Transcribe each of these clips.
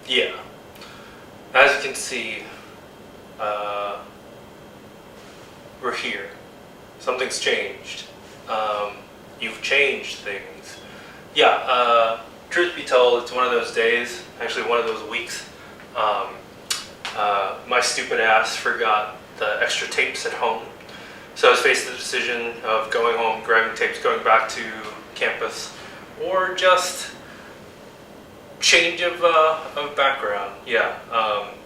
Yeah. As you can see, we're here. Something's changed. You've changed things. Yeah, truth be told, it's one of those days, actually one of those weeks. My stupid ass forgot the extra tapes at home. So I was faced with the decision of going home, grabbing tapes, going back to campus, or just change of background. Yeah,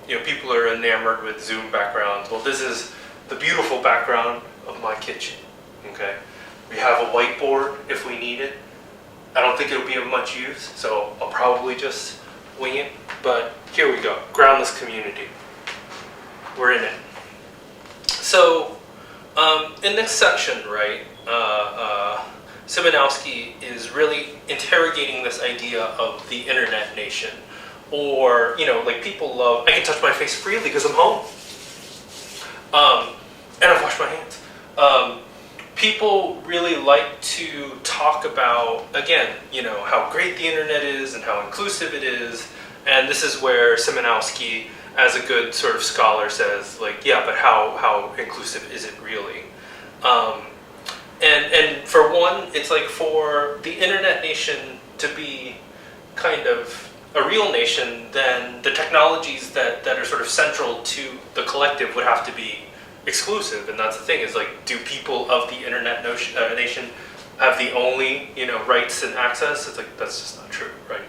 people are enamored with Zoom backgrounds. Well, this is the beautiful background of my kitchen. Okay, we have a whiteboard if we need it. I don't think it'll be of much use, so I'll probably just wing it. But here we go, Groundless Community. We're in it. So, in this section, right, Simonowski is really interrogating this idea of the internet nation. Or, like people love, I can touch my face freely because I'm home. And I've washed my hands. People really like to talk about, again, how great the internet is and how inclusive it is. And this is where Simonowski, as a good sort of scholar, says, like, yeah, but how inclusive is it really? And for one, it's like for the internet nation to be kind of a real nation, then the technologies that are sort of central to the collective would have to be exclusive. And that's the thing, is like, do people of the internet nation have the only rights and access? It's like, that's just not true, right?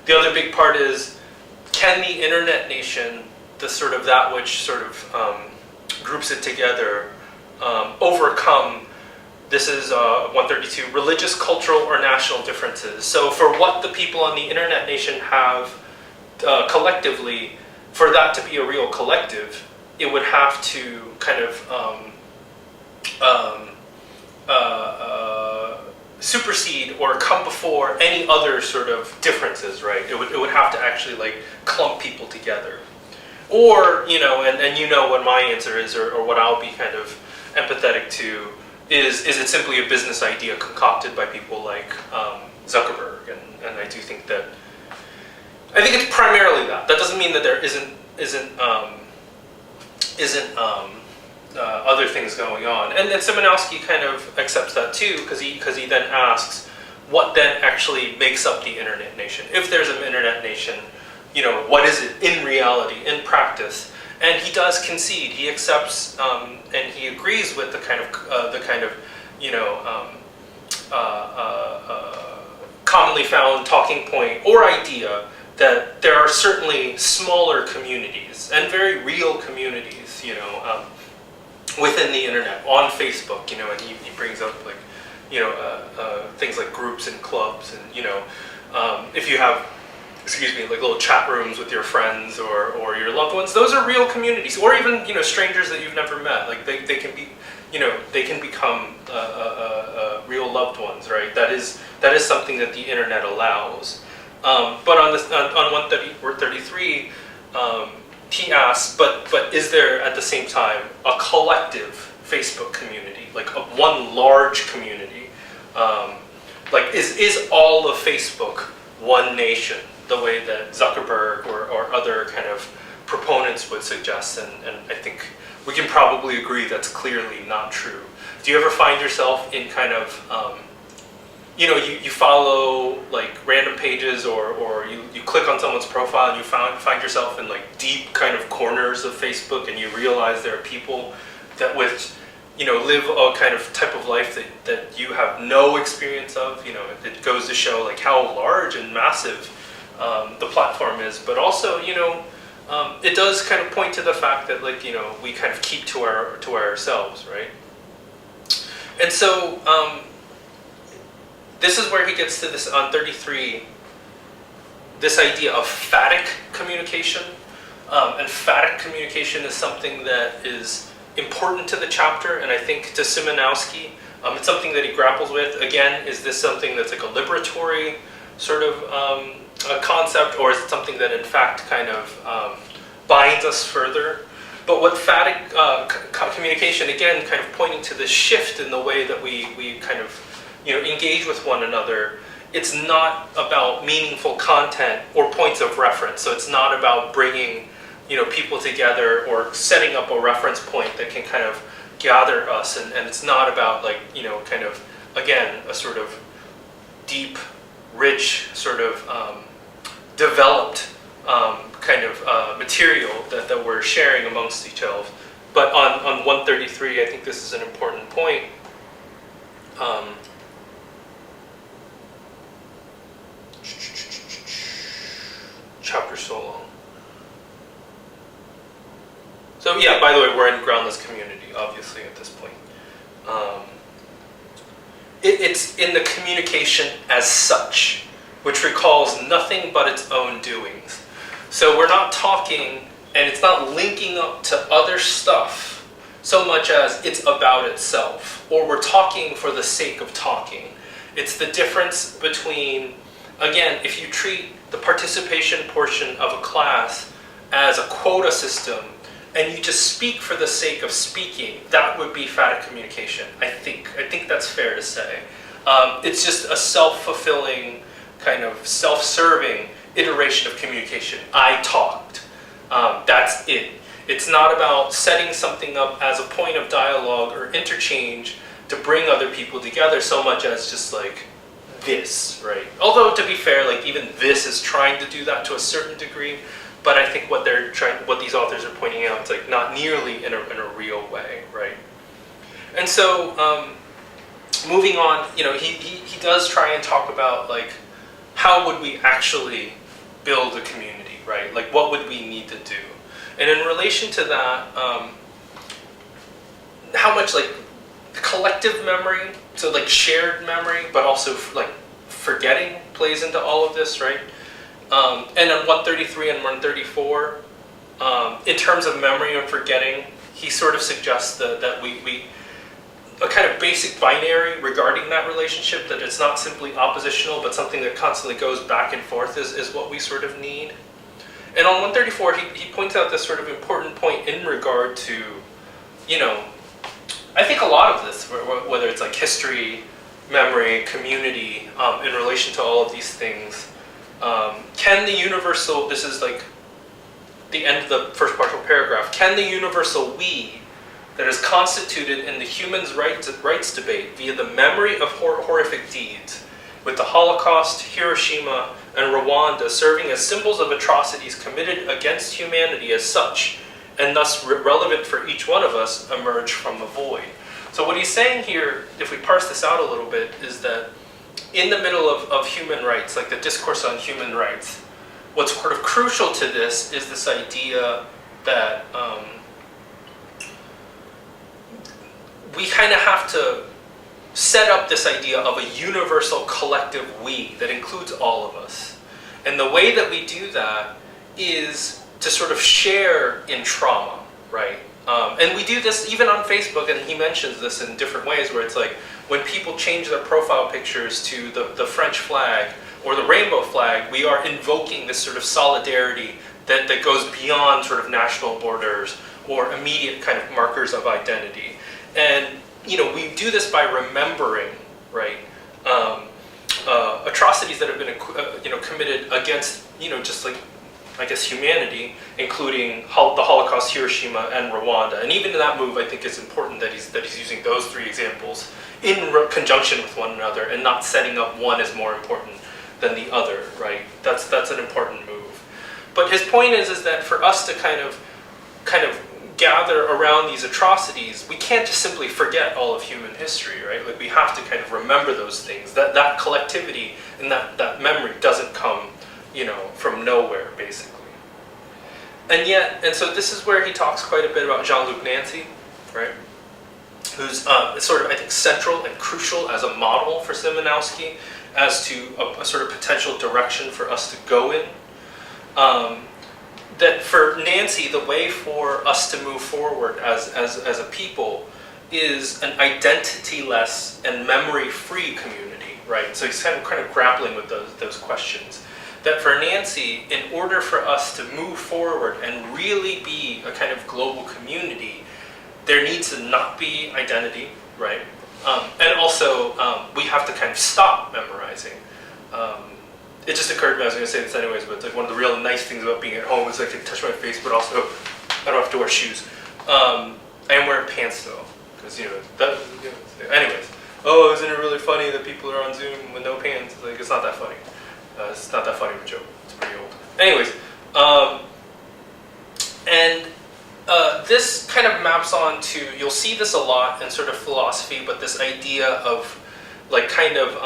The other big part is, can the internet nation, the sort of that which sort of groups it together, overcome, this is 132, religious, cultural, or national differences. So for what the people on the internet nation have collectively, for that to be a real collective, it would have to kind of supersede or come before any other sort of differences, right? It would have to actually like clump people together. Or, and what my answer is, or what I'll be kind of empathetic to, is it simply a business idea concocted by people like Zuckerberg? And I do think that, I think it's primarily that. That doesn't mean that there isn't other things going on. And then Simonowski kind of accepts that too, because he then asks, what then actually makes up the internet nation? If there's an internet nation, what is it in reality, in practice? And he does concede. He accepts and he agrees with the kind of commonly found talking point or idea that there are certainly smaller communities and very real communities, within the internet, on Facebook, and he brings up like, things like groups and clubs, and if you have, like little chat rooms with your friends or your loved ones, those are real communities, or even strangers that you've never met. Like they can be, they can become real loved ones, right? That is something that the internet allows. But on 133, he asks, but is there at the same time a collective Facebook community, like one large community? Like is all of Facebook one nation, the way that Zuckerberg or other kind of proponents would suggest? And I think we can probably agree that's clearly not true. Do you ever find yourself in kind of, you follow like random pages or you click on someone's profile and you find yourself in like deep kind of corners of Facebook, and you realize there are people that live a kind of type of life that you have no experience of? It goes to show like how large and massive the platform is, but also, it does kind of point to the fact that like, we kind of keep to ourselves, right? And so, this is where he gets to this on 33, this idea of phatic communication. And phatic communication is something that is important to the chapter, and I think to Simonowski, it's something that he grapples with. Again, is this something that's like a liberatory sort of a concept, or is it something that in fact kind of binds us further? But what phatic communication, again, kind of pointing to this shift in the way that we kind of engage with one another, it's not about meaningful content or points of reference. So it's not about bringing, people together or setting up a reference point that can kind of gather us. And it's not about kind of, again, a sort of deep, rich, sort of developed kind of material that we're sharing amongst each other. But on 133, I think this is an important point. Chapter so long. So yeah, by the way, we're in Groundless Community, obviously, at this point. It's in the communication as such, which recalls nothing but its own doings. So we're not talking, and it's not linking up to other stuff so much as it's about itself, or we're talking for the sake of talking. It's the difference between, again, if you treat the participation portion of a class as a quota system, and you just speak for the sake of speaking, that would be phatic communication, I think. I think that's fair to say. It's just a self-fulfilling, kind of self-serving iteration of communication. I talked. That's it. It's not about setting something up as a point of dialogue or interchange to bring other people together so much as just like this, right? Although, to be fair, even this is trying to do that to a certain degree. But I think what these authors are pointing out, it's not nearly in a real way, right? And so, moving on, he does try and talk about how would we actually build a community, right? What would we need to do? And in relation to that, how much collective memory, so shared memory, but also forgetting plays into all of this, right? And on 133 and 134, in terms of memory and forgetting, he sort of suggests that we a kind of basic binary regarding that relationship, that it's not simply oppositional, but something that constantly goes back and forth is what we sort of need. And on 134, he points out this sort of important point in regard to, I think a lot of this, whether it's history, memory, community, in relation to all of these things, can the universal, this is the end of the first partial paragraph, can the universal we that is constituted in the human's rights debate via the memory of horrific deeds, with the Holocaust, Hiroshima, and Rwanda serving as symbols of atrocities committed against humanity as such, and thus relevant for each one of us, emerge from the void. So what he's saying here, if we parse this out a little bit, is that in the middle of human rights, the discourse on human rights, what's sort of crucial to this is this idea that we kind of have to set up this idea of a universal collective we that includes all of us. And the way that we do that is to sort of share in trauma, right? And we do this even on Facebook, and he mentions this in different ways, where it's when people change their profile pictures to the French flag or the rainbow flag, we are invoking this sort of solidarity that goes beyond sort of national borders or immediate kind of markers of identity. And, we do this by remembering, right, atrocities that have been, committed against, just I guess, humanity, including the Holocaust, Hiroshima, and Rwanda. And even in that move, I think it's important that he's using those three examples in conjunction with one another and not setting up one as more important than the other, right? That's an important move. But his point is that for us to kind of gather around these atrocities, we can't just simply forget all of human history, right? We have to kind of remember those things. That collectivity and that memory doesn't come, from nowhere, basically. And so this is where he talks quite a bit about Jean-Luc Nancy, right? Who's sort of, I think, central and crucial as a model for Simonowski as to a sort of potential direction for us to go in. That for Nancy, the way for us to move forward as a people is an identity-less and memory-free community, right? So he's kind of grappling with those questions. That for Nancy, in order for us to move forward and really be a kind of global community, there needs to not be identity, right? And also, we have to kind of stop memorizing. it just occurred to me, I was going to say this anyways, but it's like one of the real nice things about being at home is I can touch my face, but also I don't have to wear shoes. I am wearing pants though, because anyways. Oh, isn't it really funny that people are on Zoom with no pants? Like, it's not that funny. It's not that funny of a joke. It's pretty old. Anyways, this kind of maps on to, you'll see this a lot in sort of philosophy, but this idea of like kind of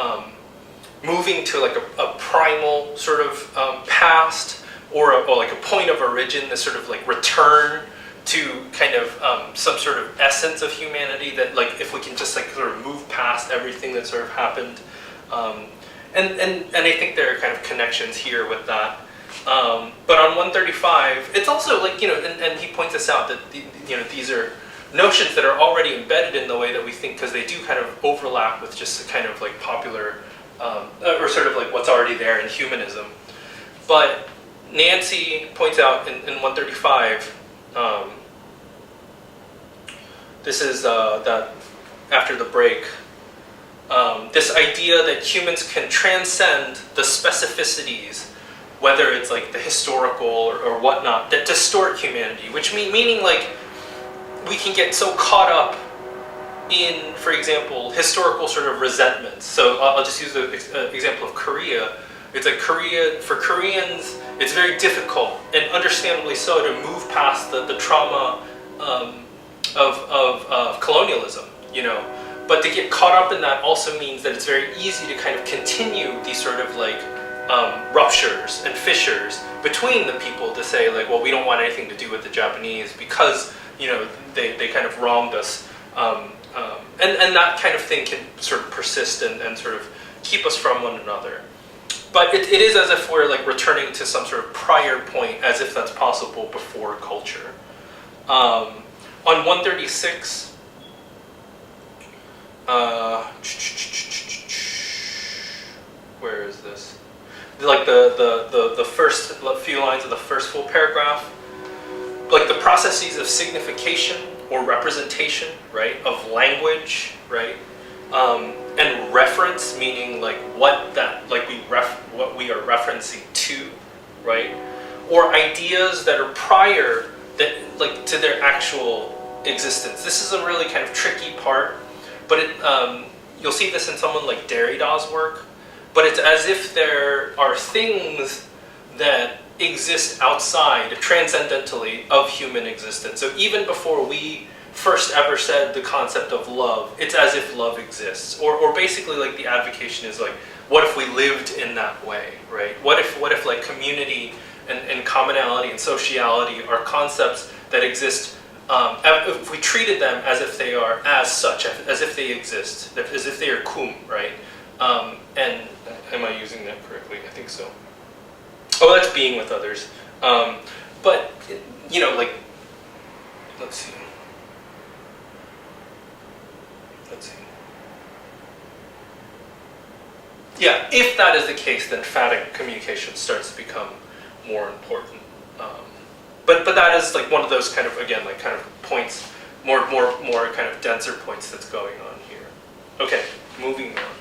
moving to like a primal sort of past or like a point of origin, this sort of like return to kind of some sort of essence of humanity that like if we can just like sort of move past everything that sort of happened. And I think there are kind of connections here with that. But on 135, it's also like, and he points this out that, these are notions that are already embedded in the way that we think, because they do kind of overlap with just the kind of like popular, or sort of like what's already there in humanism. But Nancy points out in 135, this is that after the break, this idea that humans can transcend the specificities, whether it's like the historical or whatnot, that distort humanity, which meaning like we can get so caught up in, for example, historical sort of resentments. So I'll just use the example of Korea. It's like for Koreans, it's very difficult, and understandably so, to move past the trauma of colonialism, But to get caught up in that also means that it's very easy to kind of continue these sort of like ruptures and fissures between the people to say like, well, we don't want anything to do with the Japanese because, they kind of wronged us. And that kind of thing can sort of persist and sort of keep us from one another. But it is as if we're like returning to some sort of prior point, as if that's possible before culture. On 136, where is this? Like the first few lines of the first full paragraph, like the processes of signification or representation, right, of language, right, and reference, meaning like what we are referencing to, right, or ideas that are prior that like to their actual existence. This is a really kind of tricky part, but you'll see this in someone like Derrida's work. But it's as if there are things that exist outside, transcendentally, of human existence. So even before we first ever said the concept of love, it's as if love exists. Or basically like the advocation is like, what if we lived in that way, right? What if like community and commonality and sociality are concepts that exist, if we treated them as if they are as such, as if they exist, as if they are cum, right? And am I using that correctly? I think so. Oh, that's being with others. But, like, let's see. Yeah, if that is the case, then phatic communication starts to become more important. But that is like one of those kind of, again, like kind of points, more kind of denser points that's going on here. Okay, moving on.